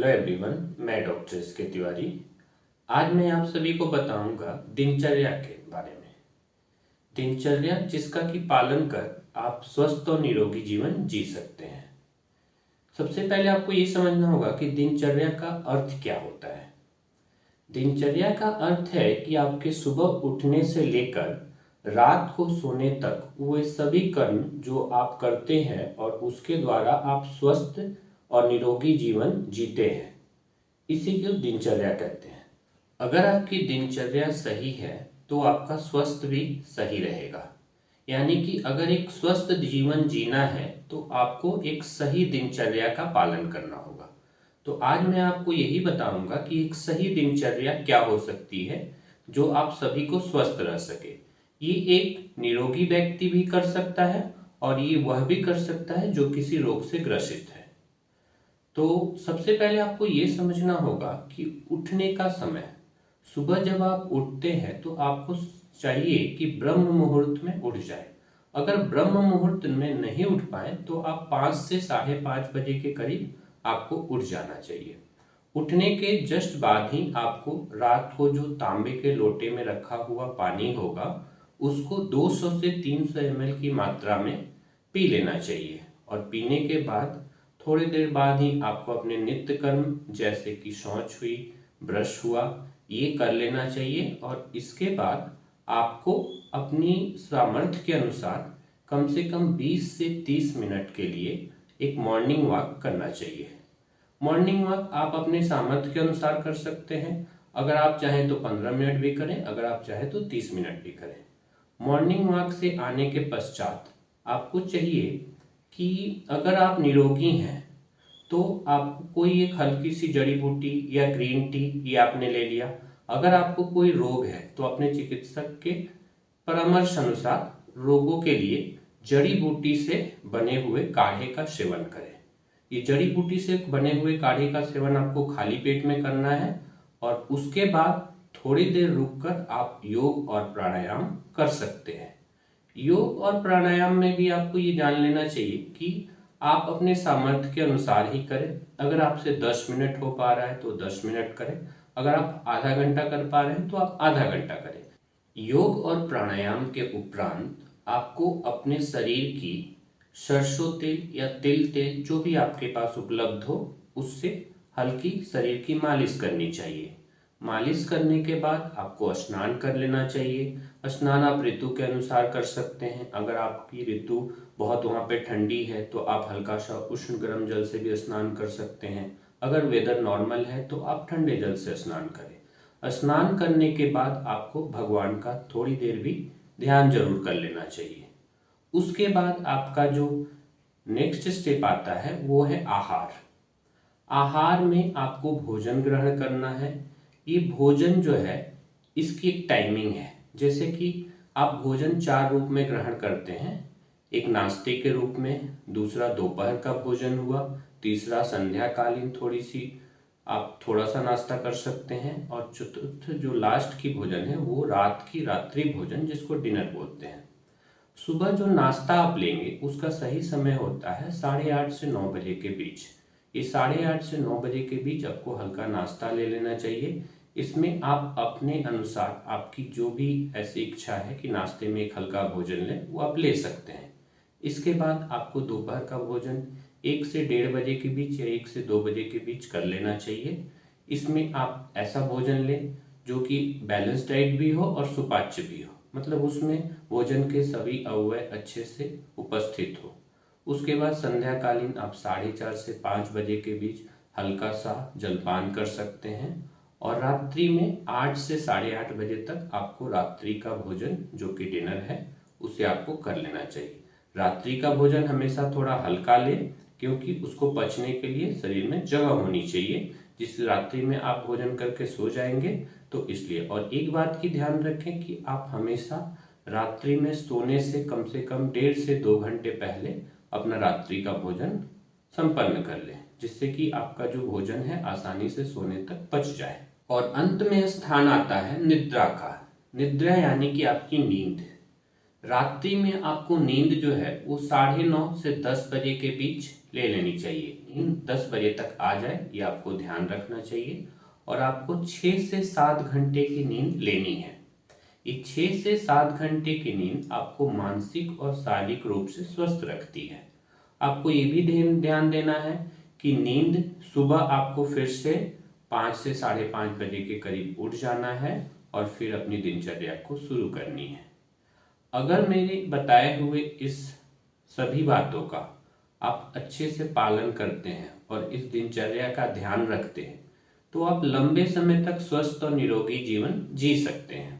Hello everyone, मैं doctor S K. Tiwari. आज मैं आप सभी को बताऊंगा दिनचर्या के बारे में। दिनचर्या जिसका कि पालन कर आप स्वस्थ और निरोगी जीवन जी सकते हैं। सबसे पहले आपको ये समझना होगा कि दिनचर्या का अर्थ क्या होता है। दिनचर्या का अर्थ है कि आपके सुबह उठने से लेकर रात को सोने तक वे सभी कर्म जो आप करते हैं और उसके द्वारा आप स्वस्थ और निरोगी जीवन जीते हैं, इसी को दिनचर्या कहते हैं। अगर आपकी दिनचर्या सही है तो आपका स्वास्थ्य भी सही रहेगा। यानी कि अगर एक स्वस्थ जीवन जीना है तो आपको एक सही दिनचर्या का पालन करना होगा। तो आज मैं आपको यही बताऊंगा कि एक सही दिनचर्या क्या हो सकती है जो आप सभी को स्वस्थ रह सके। ये एक निरोगी व्यक्ति भी कर सकता है और ये वह भी कर सकता है जो किसी रोग से ग्रसित है। तो सबसे पहले आपको ये समझना होगा कि उठने का समय, सुबह जब आप उठते हैं तो आपको चाहिए कि ब्रह्म मुहूर्त में उठ जाए। अगर ब्रह्म मुहूर्त में नहीं उठ पाए तो आप 5 से 5:30 बजे के करीब आपको उठ जाना चाहिए। उठने के जस्ट बाद ही आपको रात को जो तांबे के लोटे में रखा हुआ पानी होगा उसको 200 से 300 ml की मात्रा में पी लेना चाहिए। और पीने के बाद थोड़ी देर बाद ही आपको अपने नित्य कर्म जैसे कि शौच हुई, ब्रश हुआ, ये कर लेना चाहिए। और इसके बाद आपको अपनी सामर्थ्य के अनुसार कम से कम 20 से 30 मिनट के लिए एक मॉर्निंग वॉक करना चाहिए। मॉर्निंग वॉक आप अपने सामर्थ्य के अनुसार कर सकते हैं। अगर आप चाहें तो 15 मिनट भी करें, अगर आप चाहें तो 30 मिनट भी करें। मॉर्निंग वॉक से आने के पश्चात आपको चाहिए कि अगर आप निरोगी हैं तो आपको कोई एक हल्की सी जड़ी बूटी या ग्रीन टी ये आपने ले लिया। अगर आपको कोई रोग है तो अपने चिकित्सक के परामर्श अनुसार रोगों के लिए जड़ी बूटी से बने हुए काढ़े का सेवन करें। ये जड़ी बूटी से बने हुए काढ़े का सेवन आपको खाली पेट में करना है और उसके बाद थोड़ी देर रुककर आप योग और प्राणायाम कर सकते हैं। योग और प्राणायाम में भी आपको ये जान लेना चाहिए कि आप अपने सामर्थ्य के अनुसार ही करें। अगर आपसे 10 मिनट हो पा रहा है तो 10 मिनट करें, अगर आप आधा घंटा कर पा रहे हैं तो आप आधा घंटा करें। योग और प्राणायाम के उपरांत आपको अपने शरीर की सरसों तेल या तिल तेल जो भी आपके पास उपलब्ध हो उससे हल्की शरीर की मालिश करनी चाहिए। मालिश करने के बाद आपको स्नान कर लेना चाहिए। स्नान आप ऋतु के अनुसार कर सकते हैं। अगर आपकी ऋतु बहुत वहाँ पे ठंडी है तो आप हल्का सा उष्ण गर्म जल से भी स्नान कर सकते हैं। अगर वेदर नॉर्मल है तो आप ठंडे जल से स्नान करें। स्नान करने के बाद आपको भगवान का थोड़ी देर भी ध्यान जरूर कर लेना चाहिए। उसके बाद आपका जो नेक्स्ट स्टेप आता है वो है आहार। आहार में आपको भोजन ग्रहण करना है। ये भोजन जो है इसकी एक टाइमिंग है। जैसे कि आप भोजन 4 रूप में ग्रहण करते हैं। एक नाश्ते के रूप में, दूसरा दोपहर का भोजन हुआ, तीसरा संध्याकालीन थोड़ी सी आप थोड़ा सा नाश्ता कर सकते हैं और चतुर्थ जो लास्ट की भोजन है वो रात की रात्रि भोजन जिसको डिनर बोलते हैं। सुबह जो नाश्ता आप लेंगे उसका सही समय होता है 8:30 से 9 बजे के बीच। ये 8:30 से 9 बजे के बीच आपको हल्का नाश्ता ले लेना चाहिए। इसमें आप अपने अनुसार आपकी जो भी ऐसी इच्छा है कि नाश्ते में एक हल्का भोजन लें वो आप ले सकते हैं। इसके बाद आपको दोपहर का भोजन 1 से 1:30 बजे के बीच या 1 से 2 बजे के बीच कर लेना चाहिए। इसमें आप ऐसा भोजन लें जो कि बैलेंस डाइट भी हो और सुपाच्य भी हो, मतलब उसमें भोजन के सभी अवयव अच्छे से उपस्थित हो। उसके बाद संध्याकालीन आप 4:30 से 5 बजे के बीच हल्का सा जलपान कर सकते हैं और रात्रि में 8 से 8:30 बजे तक आपको रात्रि का भोजन जो कि डिनर है उसे आपको कर लेना चाहिए। रात्रि का भोजन हमेशा थोड़ा हल्का लें क्योंकि उसको पचने के लिए शरीर में जगह होनी चाहिए। जिस रात्रि में आप भोजन करके सो जाएंगे तो इसलिए। और एक बात की ध्यान रखें कि आप हमेशा रात्रि में सोने से कम 1.5 से 2 घंटे पहले अपना रात्रि का भोजन संपन्न कर लें, जिससे कि आपका जो भोजन है आसानी से सोने तक पच जाए। और अंत में स्थान आता है निद्रा का। निद्रा यानी कि आपकी नींद। रात्रि में आपको नींद जो है वो 9:30 से 10 बजे के बीच ले लेनी चाहिए। नींद 10 बजे तक आ जाए ये आपको ध्यान रखना चाहिए। और आपको 6 से 7 घंटे की नींद लेनी है। ये 6 से 7 घंटे की नींद आपको मानसिक और शारीरिक रूप से स्वस्थ रखती है। आपको ये भी ध्यान देना है कि नींद सुबह आपको फिर से 5 से 5:30 बजे के करीब उठ जाना है और फिर अपनी दिनचर्या को शुरू करनी है। अगर मेरे बताए हुए इस सभी बातों का आप अच्छे से पालन करते हैं और इस दिनचर्या का ध्यान रखते हैं तो आप लंबे समय तक स्वस्थ और निरोगी जीवन जी सकते हैं।